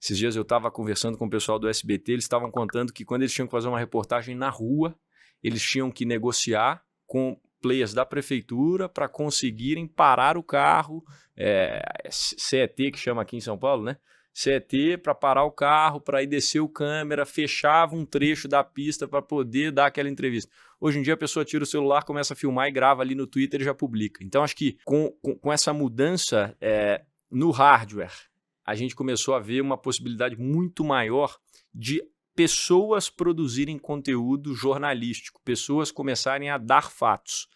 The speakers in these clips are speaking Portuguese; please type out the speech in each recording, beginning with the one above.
Esses dias eu estava conversando com o pessoal do SBT, eles estavam contando que quando eles tinham que fazer uma reportagem na rua, eles tinham que negociar com players da prefeitura para conseguirem parar o carro, CET, que chama aqui em São Paulo, né? CET para parar o carro, para ir descer o câmera, fechava um trecho da pista para poder dar aquela entrevista. Hoje em dia a pessoa tira o celular, começa a filmar e grava ali no Twitter e já publica. Então acho que com essa mudança no hardware, a gente começou a ver uma possibilidade muito maior de pessoas produzirem conteúdo jornalístico, pessoas começarem a dar fatos.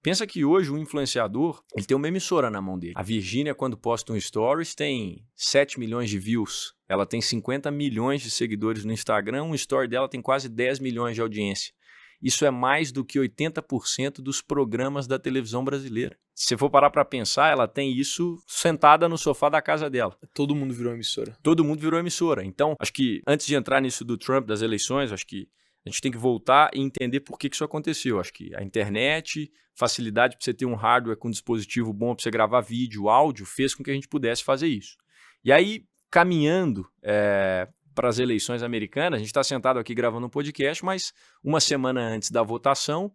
Pensa que hoje o influenciador, ele tem uma emissora na mão dele. A Virgínia, quando posta um stories, tem 7 milhões de views. Ela tem 50 milhões de seguidores no Instagram, um story dela tem quase 10 milhões de audiência. Isso é mais do que 80% dos programas da televisão brasileira. Se você for parar para pensar, ela tem isso sentada no sofá da casa dela. Todo mundo virou emissora. Todo mundo virou emissora. Então, acho que antes de entrar nisso do Trump, das eleições, acho que a gente tem que voltar e entender por que isso aconteceu. Acho que a internet, facilidade para você ter um hardware com um dispositivo bom para você gravar vídeo, áudio, fez com que a gente pudesse fazer isso. E aí, caminhando para as eleições americanas, a gente está sentado aqui gravando um podcast, mas uma semana antes da votação,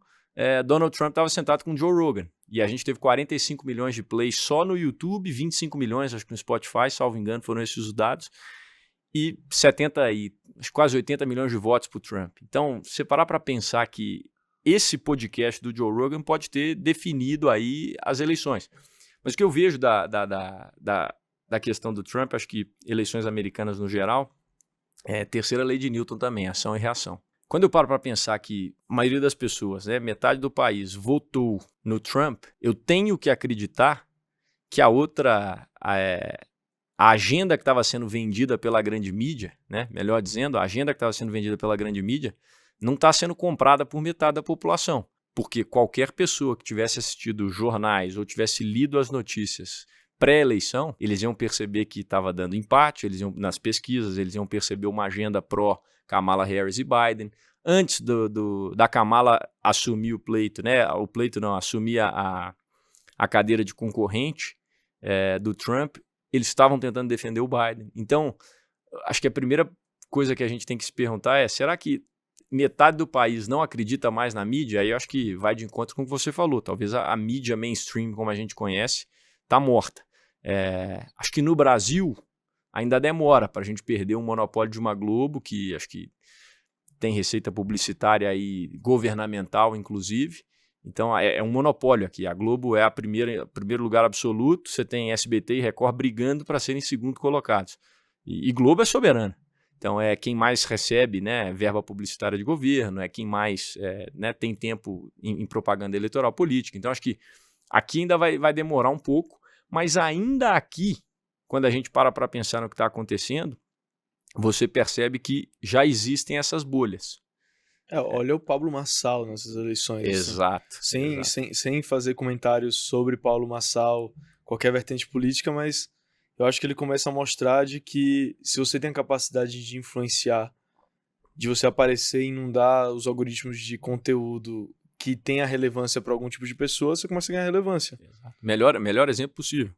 Donald Trump estava sentado com Joe Rogan. E a gente teve 45 milhões de plays só no YouTube, 25 milhões, acho que no Spotify, salvo engano, foram esses os dados. E quase 80 milhões de votos para o Trump. Então, se você parar para pensar que esse podcast do Joe Rogan pode ter definido aí as eleições. Mas o que eu vejo da questão do Trump, acho que eleições americanas no geral, terceira lei de Newton também, ação e reação. Quando eu paro para pensar que a maioria das pessoas, metade do país, votou no Trump, eu tenho que acreditar que a agenda que estava sendo vendida pela grande mídia, melhor dizendo, a agenda que estava sendo vendida pela grande mídia não está sendo comprada por metade da população. Porque qualquer pessoa que tivesse assistido jornais ou tivesse lido as notícias pré-eleição, eles iam perceber que estava dando empate, nas pesquisas, eles iam perceber uma agenda pró-Kamala Harris e Biden. Antes da Kamala assumir o pleito, assumir a cadeira de concorrente do Trump, eles estavam tentando defender o Biden. Então, acho que a primeira coisa que a gente tem que se perguntar será que metade do país não acredita mais na mídia? Aí eu acho que vai de encontro com o que você falou. Talvez a mídia mainstream, como a gente conhece, está morta. Acho que no Brasil ainda demora para a gente perder um monopólio de uma Globo, que acho que tem receita publicitária aí governamental, inclusive. Então é um monopólio aqui. A Globo é primeiro lugar absoluto, você tem SBT e Record brigando para serem segundo colocados. E Globo é soberana. Então é quem mais recebe verba publicitária de governo, é quem mais tem tempo em propaganda eleitoral política. Então acho que aqui ainda vai demorar um pouco, mas ainda aqui, quando a gente para pensar no que está acontecendo, você percebe que já existem essas bolhas. Olha o Pablo Marçal nessas eleições. Exato. Sem fazer comentários sobre Pablo Marçal, qualquer vertente política, mas eu acho que ele começa a mostrar de que se você tem a capacidade de influenciar, de você aparecer e inundar os algoritmos de conteúdo que tenha relevância para algum tipo de pessoa, você começa a ganhar relevância. Exato. Melhor exemplo possível.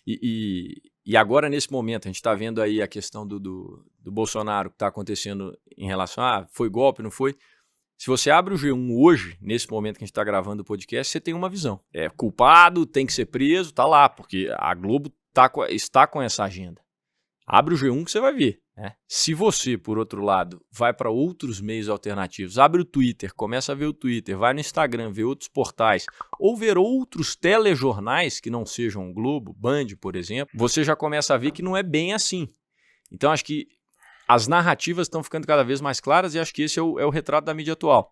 E agora, nesse momento, a gente está vendo aí a questão do Bolsonaro que está acontecendo em relação a foi golpe, não foi? Se você abre o G1 hoje, nesse momento que a gente está gravando o podcast, você tem uma visão. Culpado, tem que ser preso, tá lá, porque a Globo está com essa agenda. Abre o G1 que você vai ver. Se você, por outro lado, vai para outros meios alternativos, abre o Twitter, começa a ver o Twitter, vai no Instagram, vê outros portais, ou ver outros telejornais que não sejam o Globo, Band, por exemplo, você já começa a ver que não é bem assim. Então, acho que as narrativas estão ficando cada vez mais claras e acho que esse é o retrato da mídia atual.